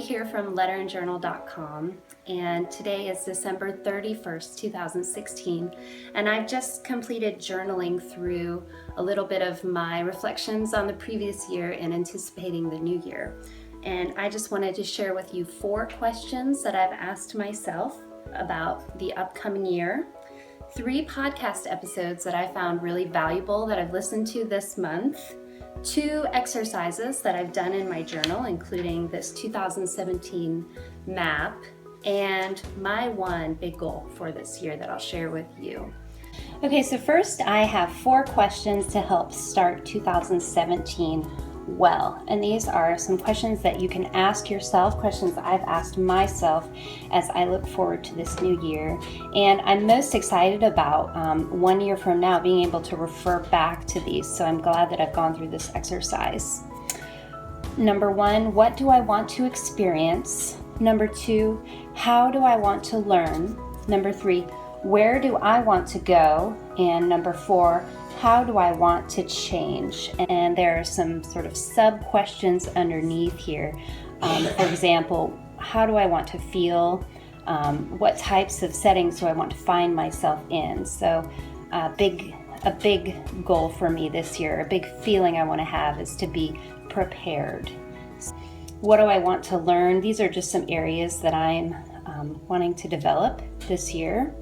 here from letterandjournal.com, and today is December 31st, 2016, and I've just completed journaling through a little bit of my reflections on the previous year and anticipating the new year. And I just wanted to share with you 4 questions that I've asked myself about the upcoming year, 3 podcast episodes that I found really valuable that I've listened to this month, 2 exercises that I've done in my journal, including this 2017 map, and my one big goal for this year that I'll share with you. Okay, so first I have 4 questions to help start 2017 well. And these are some questions that you can ask yourself, questions I've asked myself as I look forward to this new year. And I'm most excited about 1 year from now being able to refer back to these. So I'm glad that I've gone through this exercise. Number 1, what do I want to experience? Number 2, how do I want to learn? Number 3, where do I want to go? And number 4, how do I want to change? And there are some sort of sub-questions underneath here. For example, how do I want to feel? What types of settings do I want to find myself in? So a big goal for me this year, a big feeling I want to have is to be prepared. What do I want to learn? These are just some areas that I'm wanting to develop this year.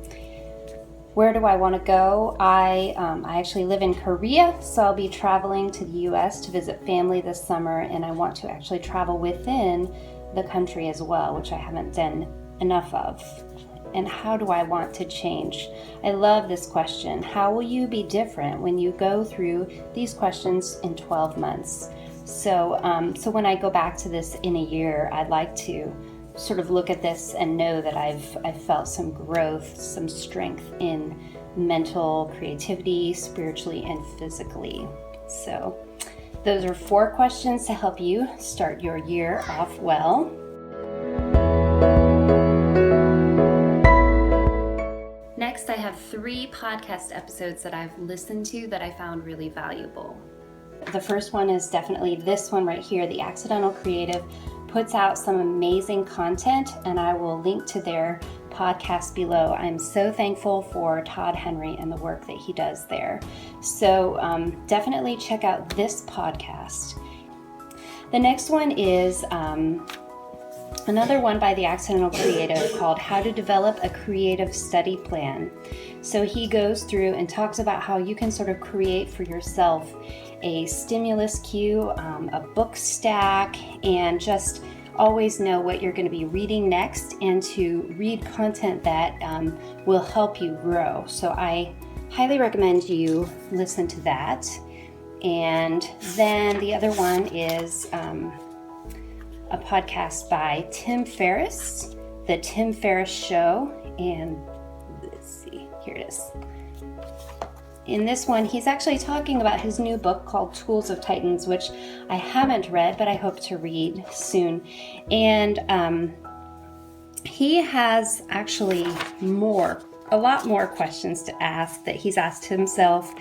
Where do I want to go? I actually live in Korea, so I'll be traveling to the U.S. to visit family this summer, and I want to actually travel within the country as well, which I haven't done enough of. And how do I want to change? I love this question. How will you be different when you go through these questions in 12 months? So when I go back to this in a year, I'd like to sort of look at this and know that I've felt some growth, some strength in mental creativity, spiritually and physically. So those are 4 questions to help you start your year off well. Next, I have 3 podcast episodes that I've listened to that I found really valuable. The first one is definitely this one right here. The Accidental Creative puts out some amazing content, and I will link to their podcast below. I'm so thankful for Todd Henry and the work that he does there. So definitely check out this podcast. The next one is another one by the Accidental Creative called How to Develop a Creative Study Plan. So he goes through and talks about how you can sort of create for yourself a stimulus cue, a book stack, and just always know what you're going to be reading next and to read content that will help you grow. So I highly recommend you listen to that. And then the other one is a podcast by Tim Ferriss, The Tim Ferriss Show. And let's see, here it is. In this one, he's actually talking about his new book called Tools of Titans, which I haven't read, but I hope to read soon. And he has actually a lot more questions to ask that he's asked himself.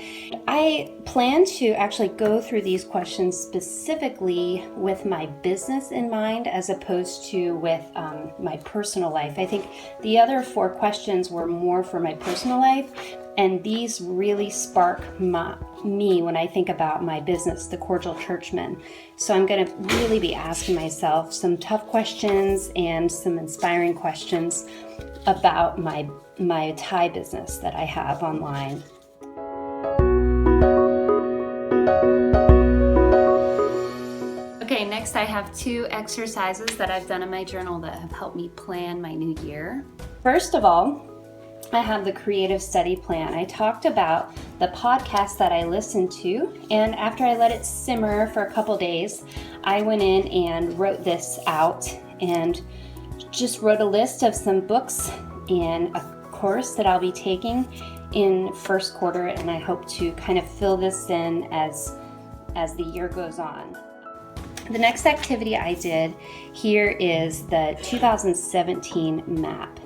I plan to actually go through these questions specifically with my business in mind as opposed to with my personal life. I think the other 4 questions were more for my personal life, and these really spark me when I think about my business, The Cordial Churchman. So I'm going to really be asking myself some tough questions and some inspiring questions about my Thai business that I have online. Okay, next I have 2 exercises that I've done in my journal that have helped me plan my new year. First of all, I have the Creative Study Plan. I talked about the podcast that I listened to, and after I let it simmer for a couple days, I went in and wrote this out and just wrote a list of some books and a course that I'll be taking in first quarter, and I hope to kind of fill this in as the year goes on. The next activity I did here is the 2017 map.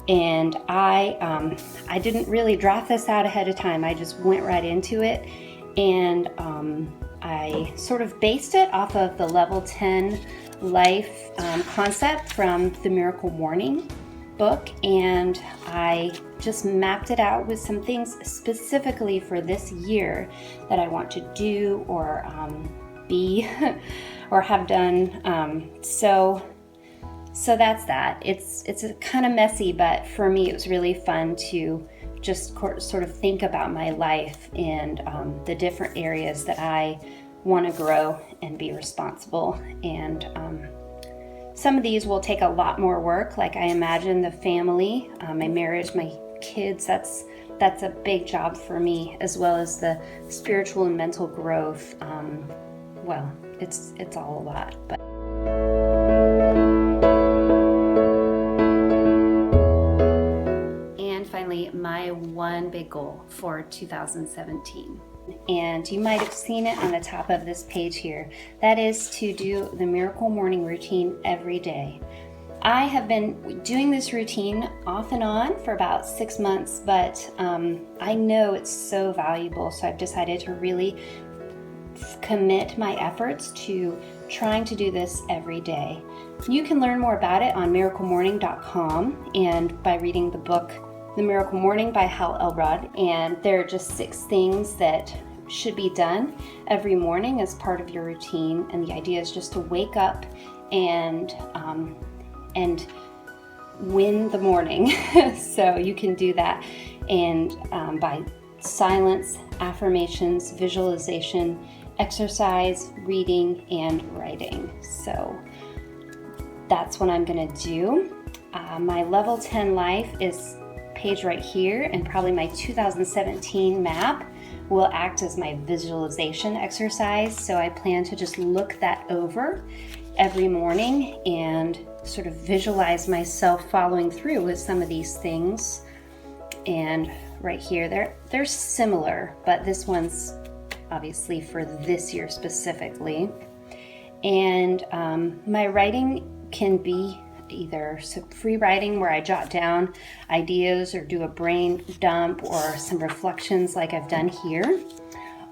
And I didn't really draft this out ahead of time. I just went right into it, and I sort of based it off of the level 10 life concept from the Miracle Morning book, and I just mapped it out with some things specifically for this year that I want to do or be or have done. So that's that. It's kind of messy, but for me it was really fun to just sort of think about my life and the different areas that I want to grow and be responsible. And some of these will take a lot more work, like I imagine the family, my marriage, my kids. That's a big job for me, as well as the spiritual and mental growth. Well, it's all a lot, but. And finally, my one big goal for 2017. And you might have seen it on the top of this page here. That is to do the Miracle Morning routine every day. I have been doing this routine off and on for about 6 months, but I know it's so valuable, so I've decided to really commit my efforts to trying to do this every day. You can learn more about it on miraclemorning.com and by reading the book The Miracle Morning by Hal Elrod. And there are just 6 things that should be done every morning as part of your routine. And the idea is just to wake up and win the morning. So you can do that and by silence, affirmations, visualization, exercise, reading, and writing. So that's what I'm gonna do. My level 10 life is page right here, and probably my 2017 map will act as my visualization exercise. So I plan to just look that over every morning and sort of visualize myself following through with some of these things. And right here, they're similar, but this one's obviously for this year specifically. And my writing can be either free writing where I jot down ideas or do a brain dump or some reflections like I've done here,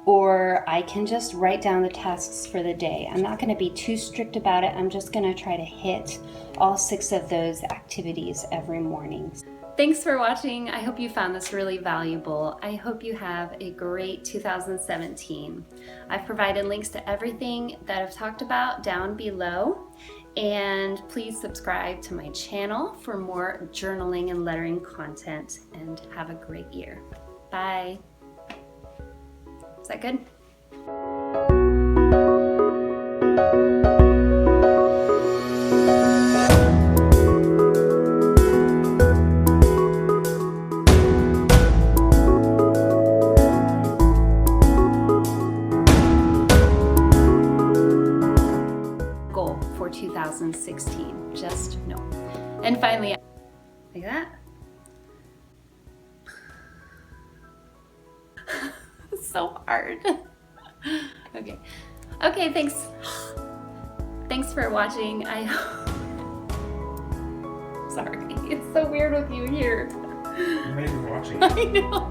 or I can just write down the tasks for the day. I'm not going to be too strict about it. I'm just going to try to hit all 6 of those activities every morning. Thanks for watching. I hope you found this really valuable. I hope you have a great 2017. I've provided links to everything that I've talked about down below. And please subscribe to my channel for more journaling and lettering content, and have a great year. Bye. Is that good? Goal for 2016. Just no. And finally, like that. It's so hard. Okay. Okay, thanks. Thanks for watching. Sorry. It's so weird with you here. You're not even watching. I know.